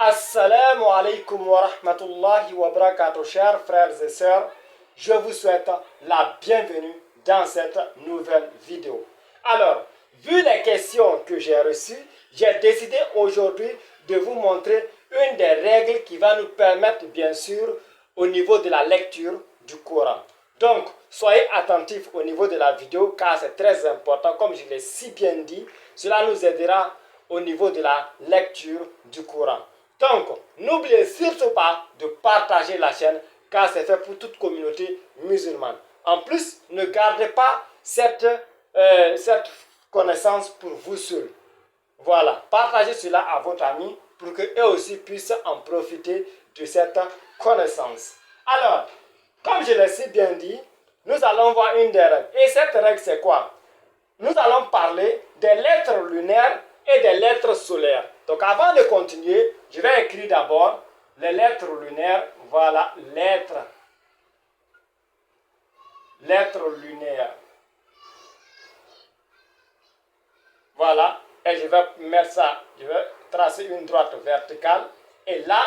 Assalamu alaikum wa rahmatullahi wa barakatuh, chers frères et sœurs. Je vous souhaite la bienvenue dans cette nouvelle vidéo. Alors, vu les questions que j'ai reçues, j'ai décidé aujourd'hui de vous montrer une des règles qui va nous permettre, bien sûr, au niveau de la lecture du Coran. Donc, soyez attentifs au niveau de la vidéo car c'est très important. Comme je l'ai si bien dit, cela nous aidera au niveau de la lecture du Coran. Donc, n'oubliez surtout pas de partager la chaîne car c'est fait pour toute communauté musulmane. En plus, ne gardez pas cette connaissance pour vous seul. Voilà, partagez cela à votre ami pour qu'eux aussi puissent en profiter de cette connaissance. Alors, comme je l'ai si bien dit, nous allons voir une des règles. Et cette règle, c'est quoi? Nous allons parler des lettres lunaires et des lettres solaires. Donc, avant de continuer, je vais écrire d'abord les lettres lunaires. Voilà, lettres lunaires. Voilà, et je vais mettre ça, je vais tracer une droite verticale. Et là,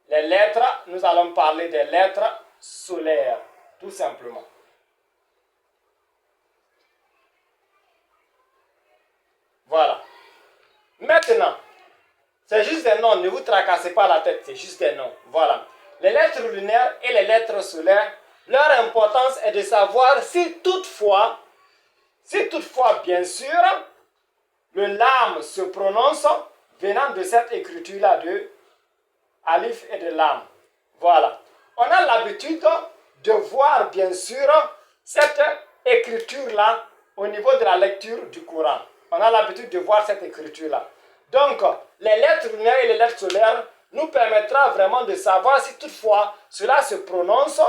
les lettres, nous allons parler des lettres solaires, tout simplement. Voilà. Maintenant, c'est juste des noms, ne vous tracassez pas la tête, c'est juste des noms. Voilà. Les lettres lunaires et les lettres solaires, leur importance est de savoir si toutefois, bien sûr, le lam se prononce venant de cette écriture-là de alif et de lam. Voilà. On a l'habitude de voir, bien sûr, cette écriture-là au niveau de la lecture du Coran. On a l'habitude de voir cette écriture-là. Donc, les lettres lunaires et les lettres solaires nous permettra vraiment de savoir si toutefois cela se prononce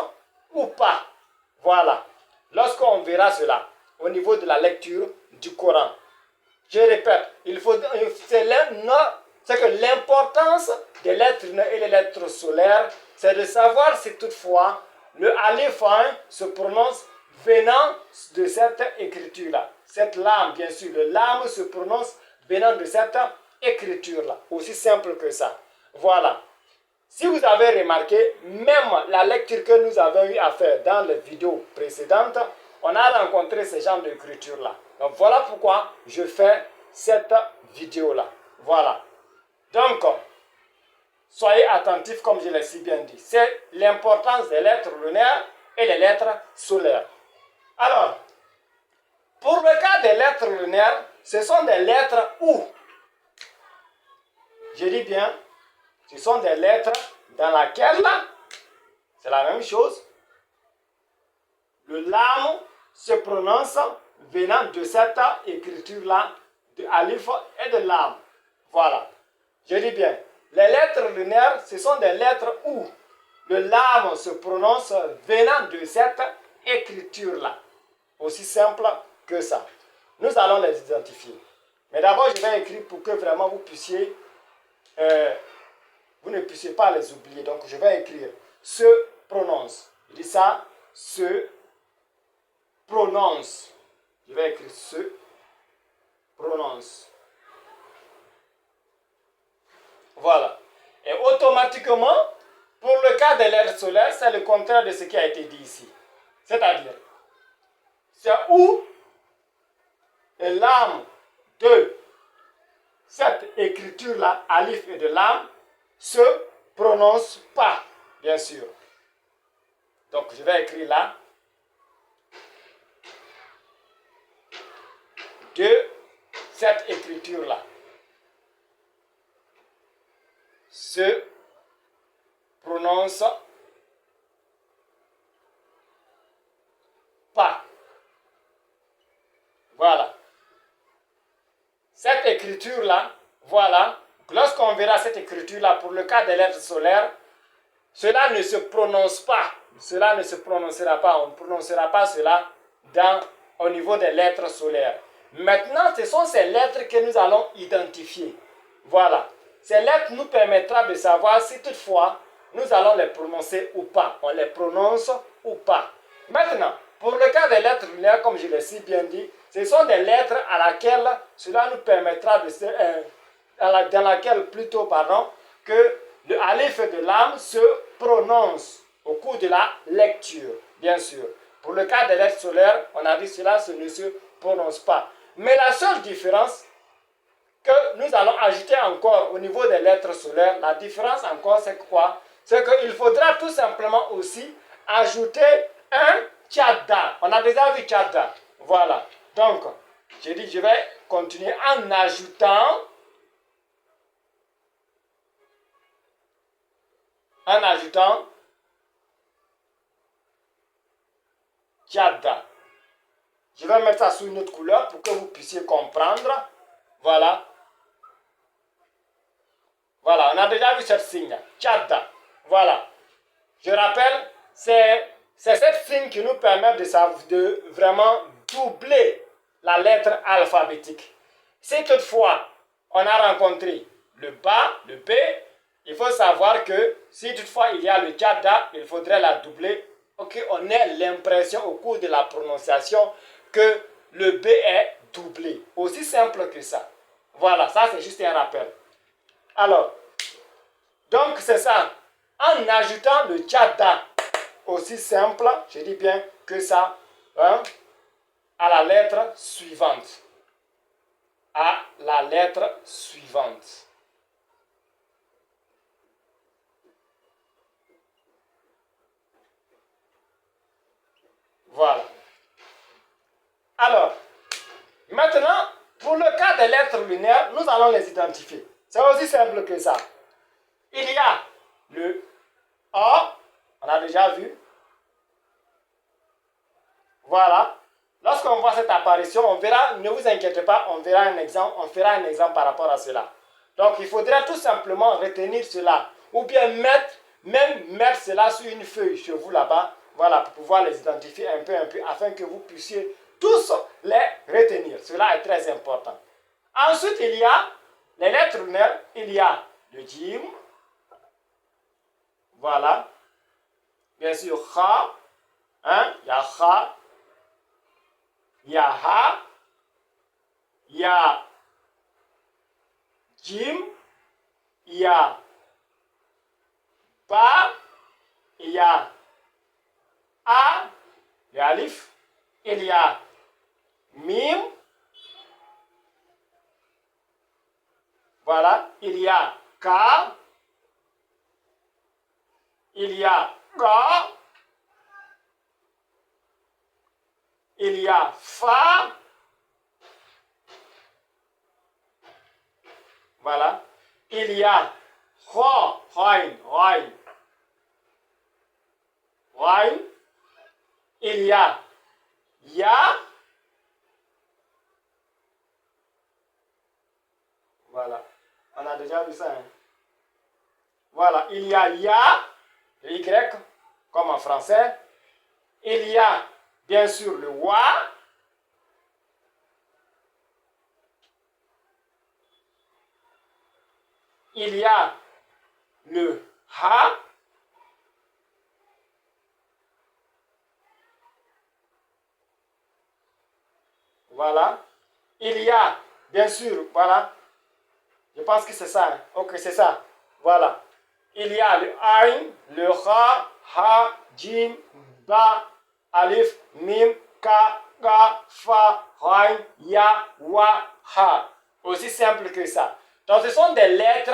ou pas. Voilà. Lorsqu'on verra cela au niveau de la lecture du Coran. Je répète, c'est que l'importance des lettres lunaires et les lettres solaires, c'est de savoir si toutefois le alif se prononce venant de cette écriture-là. Cette lame, bien sûr, le lame se prononce venant de cette écriture-là. Aussi simple que ça. Voilà. Si vous avez remarqué, même la lecture que nous avons eu à faire dans les vidéos précédentes, on a rencontré ce genre d'écriture-là. Donc voilà pourquoi je fais cette vidéo-là. Voilà. Donc, soyez attentifs comme je l'ai si bien dit. C'est l'importance des lettres lunaires et les lettres solaires. Alors, pour le cas des lettres lunaires, ce sont des lettres où, je dis bien, ce sont des lettres dans laquelle, c'est la même chose, le lam se prononce venant de cette écriture-là, de alif et de lam. Voilà. Je dis bien, les lettres lunaires, ce sont des lettres où le lam se prononce venant de cette écriture-là. Aussi simple que ça. Nous allons les identifier. Mais d'abord, je vais écrire pour que vraiment vous puissiez, vous ne puissiez pas les oublier. Donc, je vais écrire se prononce. Je dis ça, se prononce. Je vais écrire se prononce. Voilà. Et automatiquement, pour le cas des lettres solaires, c'est le contraire de ce qui a été dit ici. C'est-à-dire, c'est où le lam de cette écriture-là, alif et de lam, se prononce pas, bien sûr. Donc, je vais écrire là. De cette écriture-là. Se prononce pas. Voilà. Cette écriture-là, voilà, lorsqu'on verra cette écriture-là pour le cas des lettres solaires, cela ne se prononce pas. Cela ne se prononcera pas. On ne prononcera pas cela au niveau des lettres solaires. Maintenant, ce sont ces lettres que nous allons identifier. Voilà. Ces lettres nous permettront de savoir si toutefois nous allons les prononcer ou pas. On les prononce ou pas. Maintenant, pour le cas des lettres lunaires, comme je l'ai si bien dit, ce sont des lettres à laquelle cela nous permettra de dans laquelle plutôt, que le alif de l'âme se prononce au cours de la lecture, bien sûr. Pour le cas des lettres solaires, on a dit cela ne se prononce pas. Mais la seule différence que nous allons ajouter encore au niveau des lettres solaires, la différence encore c'est quoi? C'est qu'il faudra tout simplement aussi ajouter un tchadda. On a déjà vu tchadda. Voilà. Donc, j'ai dit je vais continuer en ajoutant tchadda. Je vais mettre ça sous une autre couleur pour que vous puissiez comprendre. Voilà. Voilà, on a déjà vu ce signe. Tchadda. Voilà. Je rappelle, c'est cette signe qui nous permet de vraiment doubler la lettre alphabétique. Si toutefois, on a rencontré le bas, le B, il faut savoir que si toutefois il y a le tchadda, il faudrait la doubler pour qu'on ait l'impression au cours de la prononciation que le B est doublé. Aussi simple que ça. Voilà, ça c'est juste un rappel. Alors, donc c'est ça. En ajoutant le tchadda, aussi simple, je dis bien que ça, hein, à la lettre suivante. À la lettre suivante. Voilà. Alors, maintenant, pour le cas des lettres lunaires, nous allons les identifier. C'est aussi simple que ça. Il y a le A, on a déjà vu. Voilà. Lorsqu'on voit cette apparition, on verra, ne vous inquiétez pas, on fera un exemple par rapport à cela. Donc, il faudrait tout simplement retenir cela. Ou bien mettre cela sur une feuille chez vous là-bas. Voilà, pour pouvoir les identifier un peu, afin que vous puissiez tous les retenir. Cela est très important. Ensuite, il y a les lettres lunaires. Il y a le djim. Voilà. Bien sûr, kha. Hein? Il y a kha. Il y a ha. Il y a jim. Il y a ba. Il y a a. Le alif. Il y a mim. Voilà. Il y a ka. Il y a ga. Il y a fa. Voilà. Il y a ho, roin. Il y a ya. Voilà. On a déjà vu ça. Hein? Voilà. Il y a ya, le Y, comme en français. Il y a, bien sûr, le wa. Il y a le ha. Voilà. Il y a, bien sûr, voilà. Je pense que c'est ça. Hein. Ok, c'est ça. Voilà. Il y a le ain, le ra, ha, jim, ba, alif, mim, ka, ga, fa, rain, ya, wa, ha. Aussi simple que ça. Donc ce sont des lettres,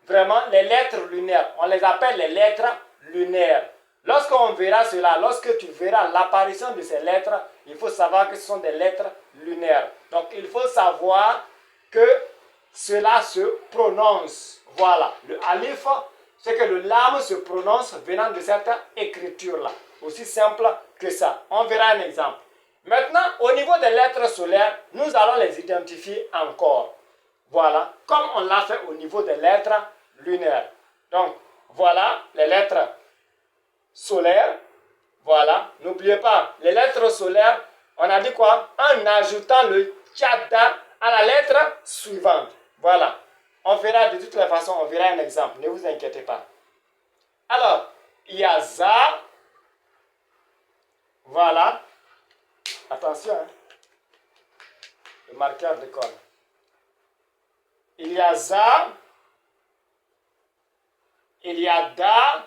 vraiment les lettres lunaires. On les appelle les lettres lunaires. Lorsqu'on verra cela, lorsque tu verras l'apparition de ces lettres, il faut savoir que ce sont des lettres lunaires. Donc il faut savoir que cela se prononce. Voilà, le alif, c'est que le lam se prononce venant de cette écriture-là. Aussi simple que ça. On verra un exemple. Maintenant, au niveau des lettres solaires, nous allons les identifier encore. Voilà, comme on l'a fait au niveau des lettres lunaires. Donc, voilà les lettres solaires. Voilà, n'oubliez pas, les lettres solaires, on a dit quoi? En ajoutant le tchadda à la lettre suivante. Voilà, on verra de toutes les façons, on verra un exemple, ne vous inquiétez pas. Alors, il y a za. Voilà, attention, hein. Le marqueur de colle. Il y a za. il y a da,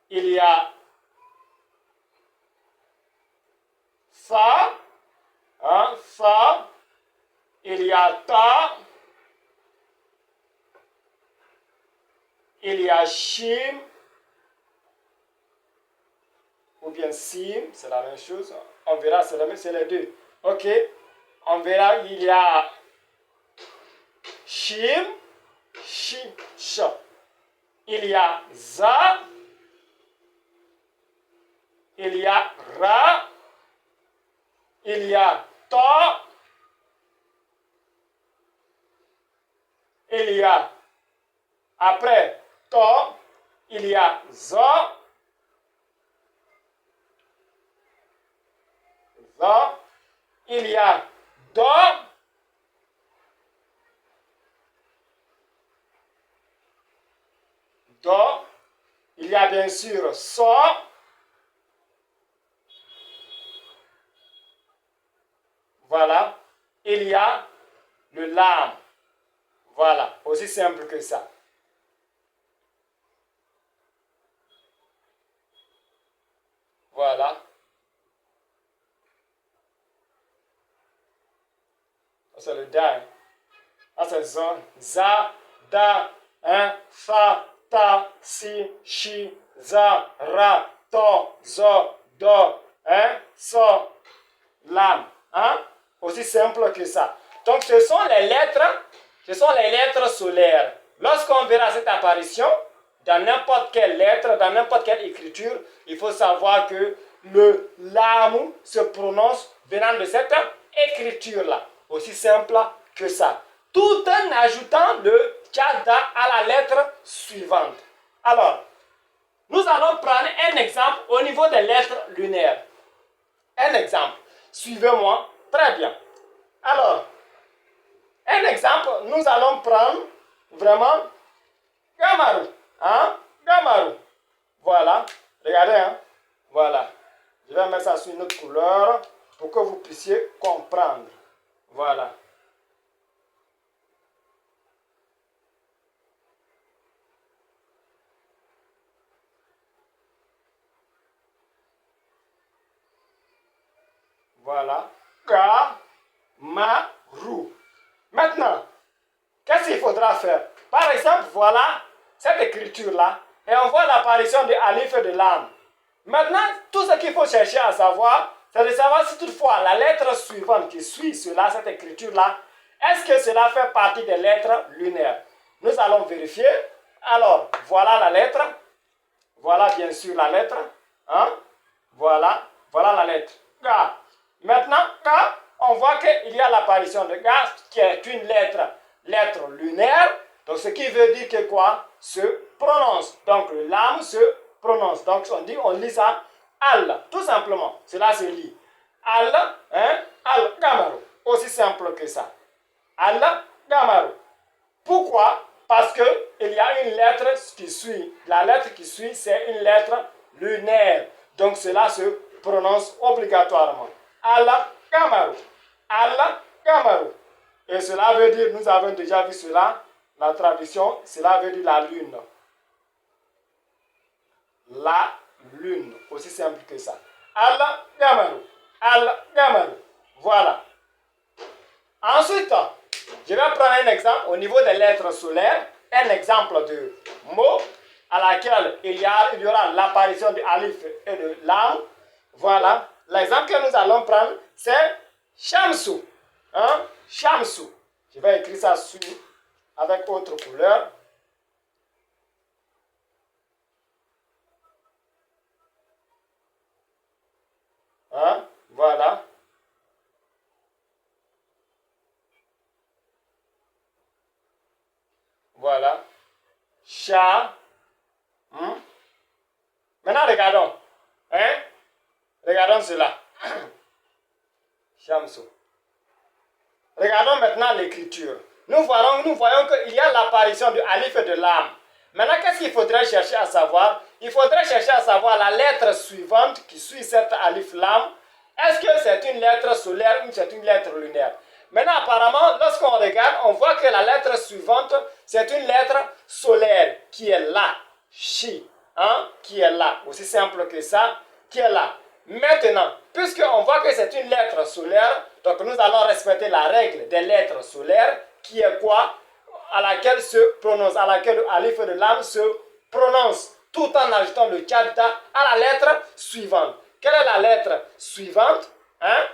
il y a fa, fa, il y a ta, il y a shim, ou bien sim, c'est la même chose. On verra, c'est les deux. Ok, on verra, il y a shim, shi, sh. Il y a za, il y a ra, il y a ta, il y a, après ta, il y a za, il y a do, il y a bien sûr so, voilà, il y a le lam, voilà, aussi simple que ça. Voilà. C'est le da. C'est za, za, da, fa, ta, si, shi, za, ra, to, zo, do, so, lam. Aussi simple que ça. Donc ce sont les lettres solaires. Lorsqu'on verra cette apparition, dans n'importe quelle lettre, dans n'importe quelle écriture, il faut savoir que le lam se prononce venant de cette écriture-là. Aussi simple que ça. Tout en ajoutant le tchada à la lettre suivante. Alors, nous allons prendre un exemple au niveau des lettres lunaires. Un exemple. Suivez-moi. Très bien. Alors, un exemple, nous allons prendre vraiment Gamaru. Gamaru. Voilà. Regardez. Voilà. Je vais mettre ça sur une autre couleur pour que vous puissiez comprendre. Voilà. Voilà. Gamaru. Maintenant, qu'est-ce qu'il faudra faire? Par exemple, voilà cette écriture-là. Et on voit l'apparition de alif et de lam. Maintenant, tout ce qu'il faut chercher à savoir, c'est de savoir si toutefois la lettre suivante qui suit cela, cette écriture-là, est-ce que cela fait partie des lettres lunaires? Nous allons vérifier. Alors, voilà la lettre. Voilà bien sûr la lettre. Voilà la lettre. Ga. Maintenant, Ga, on voit qu'il y a l'apparition de Ga, qui est une lettre lunaire. Donc, ce qui veut dire que quoi? Se prononce. Donc, le lam se prononce. Donc, on lit ça al, tout simplement. Cela se lit. Al, al, gamaru. Aussi simple que ça. Al, gamaru. Pourquoi? Parce qu'il y a une lettre qui suit. La lettre qui suit, c'est une lettre lunaire. Donc, cela se prononce obligatoirement. Al, gamaru. Al, gamaru. Et cela veut dire, nous avons déjà vu cela, la traduction, cela veut dire la lune. La lune, aussi simple que ça. Allah Gamaru. Allah Gamaru. Voilà. Ensuite, je vais prendre un exemple au niveau des lettres solaires, un exemple de mot à laquelle il y aura l'apparition de alif et de lam. Voilà. L'exemple que nous allons prendre, c'est Shamsu. Shamsu. Je vais écrire ça avec autre couleur. Voilà. Voilà. Chat. Maintenant, regardons. Regardons cela. Shamsu. Regardons maintenant l'écriture. Nous voyons qu'il y a l'apparition de alif et de lam. Maintenant, qu'est-ce qu'il faudrait chercher à savoir? Il faudrait chercher à savoir la lettre suivante qui suit cette alif lam. Est-ce que c'est une lettre solaire ou c'est une lettre lunaire? Maintenant, apparemment, lorsqu'on regarde, on voit que la lettre suivante, c'est une lettre solaire qui est là. Chi, hein, qui est là. Aussi simple que ça, qui est là. Maintenant, puisqu'on voit que c'est une lettre solaire, donc nous allons respecter la règle des lettres solaires, qui est quoi? À laquelle se prononce, à laquelle le alif de lam se prononce, tout en ajoutant le tchadda à la lettre suivante. Quelle est la lettre suivante? Hein?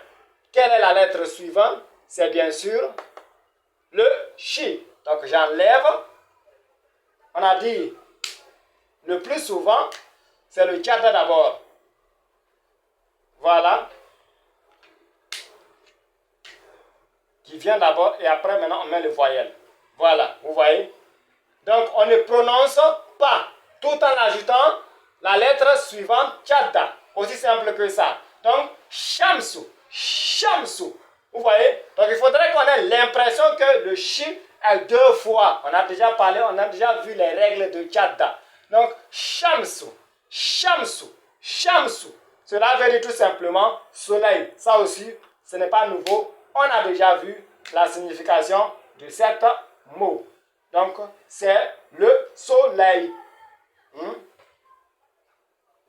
Quelle est la lettre suivante? C'est bien sûr le chi. Donc j'enlève. On a dit le plus souvent, c'est le tchadda d'abord. Voilà. Qui vient d'abord et après maintenant on met le voyelle. Voilà, vous voyez. Donc on ne prononce pas tout en ajoutant la lettre suivante, tchadda. Aussi simple que ça. Donc, shamsu, shamsu. Vous voyez? Donc il faudrait qu'on ait l'impression que le chi est deux fois. On a déjà parlé, on a déjà vu les règles de tchadda. Donc, shamsu, shamsu, shamsu. Cela veut dire tout simplement soleil. Ça aussi, ce n'est pas nouveau. On a déjà vu la signification de cet mot. Donc, c'est le soleil.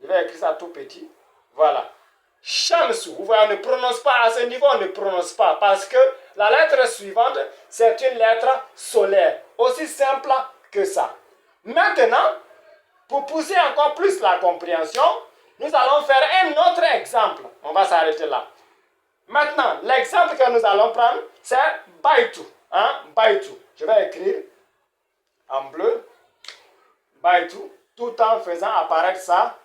Je vais écrire ça tout petit. Voilà. Shamsu. Vous voyez, on ne prononce pas à ce niveau, on ne prononce pas. Parce que la lettre suivante, c'est une lettre solaire. Aussi simple que ça. Maintenant, pour pousser encore plus la compréhension, nous allons faire un autre exemple. On va s'arrêter là. Maintenant, l'exemple que nous allons prendre, c'est Baitu. Hein? Baitu. Je vais écrire en bleu Baitu, tout en faisant apparaître ça.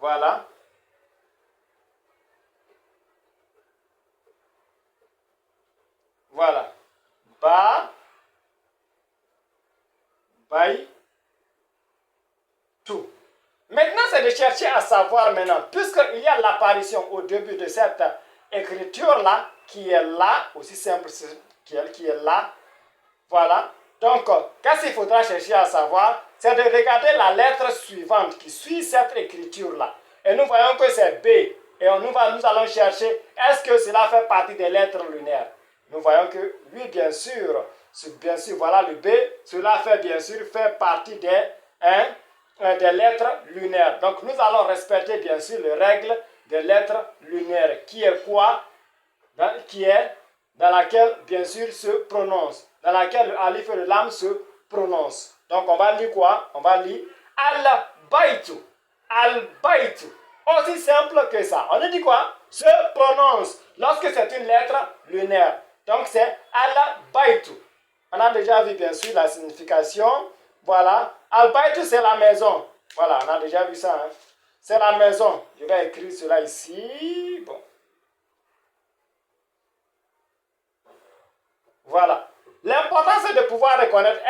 Voilà. Voilà. Bai, tout. Maintenant, c'est de chercher à savoir maintenant, puisqu'il y a l'apparition au début de cette écriture-là, qui est là, aussi simple qui est là. Voilà. Donc, qu'est-ce qu'il faudra chercher à savoir? C'est de regarder la lettre suivante qui suit cette écriture-là. Et nous voyons que c'est B. Et nous allons chercher, est-ce que cela fait partie des lettres lunaires? Nous voyons que oui, bien sûr, voilà le B. Cela fait bien sûr partie des lettres lunaires. Donc, nous allons respecter bien sûr les règles des lettres lunaires. Qui est quoi? Qui est dans laquelle bien sûr se prononce. Dans laquelle le alif et le lam se prononcent. Donc, on va lire quoi? On va lire al-baitu. Al-baitu. Aussi simple que ça. On dit quoi? Se prononce lorsque c'est une lettre lunaire. Donc, c'est al-baitu. On a déjà vu, bien sûr, la signification. Voilà. Al-baitu, c'est la maison. Voilà, on a déjà vu ça. Hein? C'est la maison. Je vais écrire cela ici. Bon. Voilà. L'important, c'est de pouvoir reconnaître,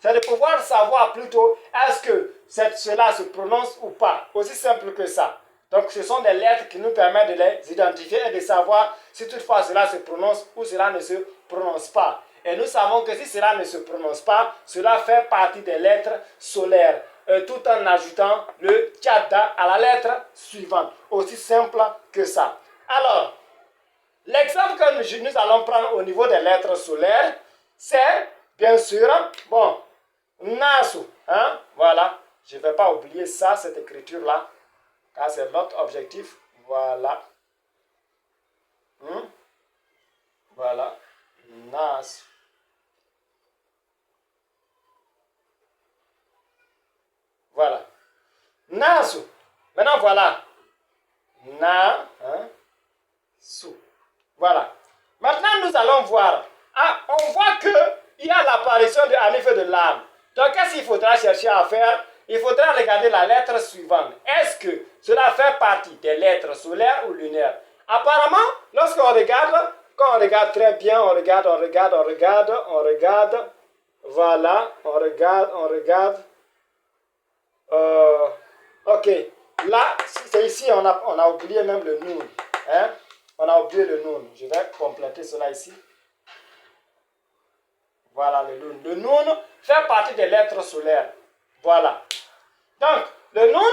c'est de pouvoir savoir plutôt, est-ce que cela se prononce ou pas. Aussi simple que ça. Donc, ce sont des lettres qui nous permettent de les identifier et de savoir si toutefois cela se prononce ou cela ne se prononce pas. Et nous savons que si cela ne se prononce pas, cela fait partie des lettres solaires, tout en ajoutant le tchadda à la lettre suivante. Aussi simple que ça. Alors, l'exemple que nous allons prendre au niveau des lettres solaires, c'est, bien sûr, bon, Nasu. Hein? Voilà. Je ne vais pas oublier ça, cette écriture-là, car c'est notre objectif. Voilà. Voilà. Nasu. Voilà. Nasu. Maintenant, voilà. Su. Voilà. Maintenant, nous allons voir. Ah, on voit qu'il y a l'apparition de alif et de lam. Donc, qu'est-ce qu'il faudra chercher à faire? Il faudra regarder la lettre suivante. Est-ce que cela fait partie des lettres solaires ou lunaires? Apparemment, lorsqu'on regarde, quand on regarde très bien, on regarde. Voilà, on regarde. Ok. Là, c'est ici, on a oublié même le nun. Hein? On a oublié le nun. Je vais compléter cela ici. Voilà le nun. Le nun fait partie des lettres solaires. Voilà. Donc, le nun,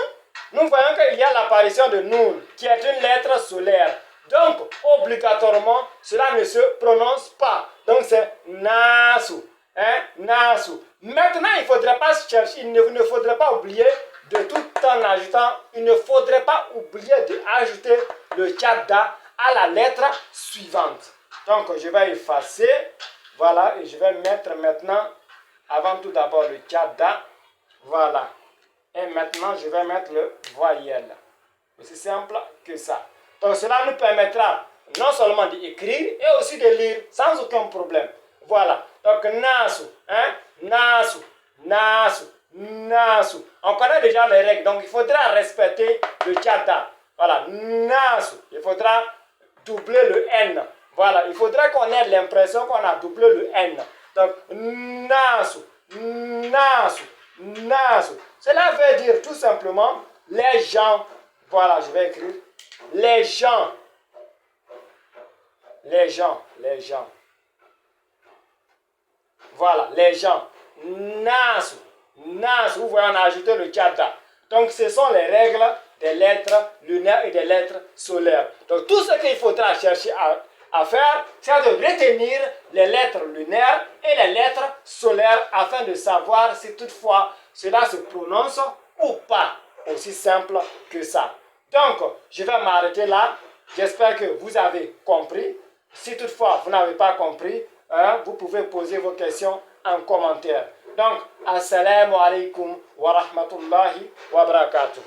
nous voyons qu'il y a l'apparition de nun, qui est une lettre solaire. Donc, obligatoirement, cela ne se prononce pas. Donc c'est nasu. Hein? Nasu. Maintenant, il ne faudrait pas chercher, il ne faudrait pas oublier de tout en ajoutant, il ne faudrait pas oublier d'ajouter le tchadda à la lettre suivante. Donc je vais effacer, voilà, et je vais mettre maintenant, avant tout d'abord le tchadda, voilà. Et maintenant je vais mettre le voyelle. C'est simple que ça. Donc cela nous permettra non seulement d'écrire et aussi de lire sans aucun problème. Voilà. Donc nasu, hein? Nasu, nasu, nasu. On connaît déjà les règles, donc il faudra respecter le tchadda. Voilà, nasu. Il faudra doubler le N. Voilà, il faudra qu'on ait l'impression qu'on a doublé le N. Donc nasu, nasu, nasu. Cela veut dire tout simplement les gens. Voilà, je vais écrire les gens. Les gens, les gens. Voilà, les gens. Nasu, nasu. Vous voyez, on a ajouté le tchadda. Donc, ce sont les règles des lettres lunaires et des lettres solaires. Donc, tout ce qu'il faudra chercher à faire, c'est de retenir les lettres lunaires et les lettres solaires afin de savoir si toutefois cela se prononce ou pas. Aussi simple que ça. Donc, je vais m'arrêter là. J'espère que vous avez compris. Si toutefois vous n'avez pas compris, hein, vous pouvez poser vos questions en commentaire. Donc, assalamu alaikum wa rahmatullahi wa barakatuhu.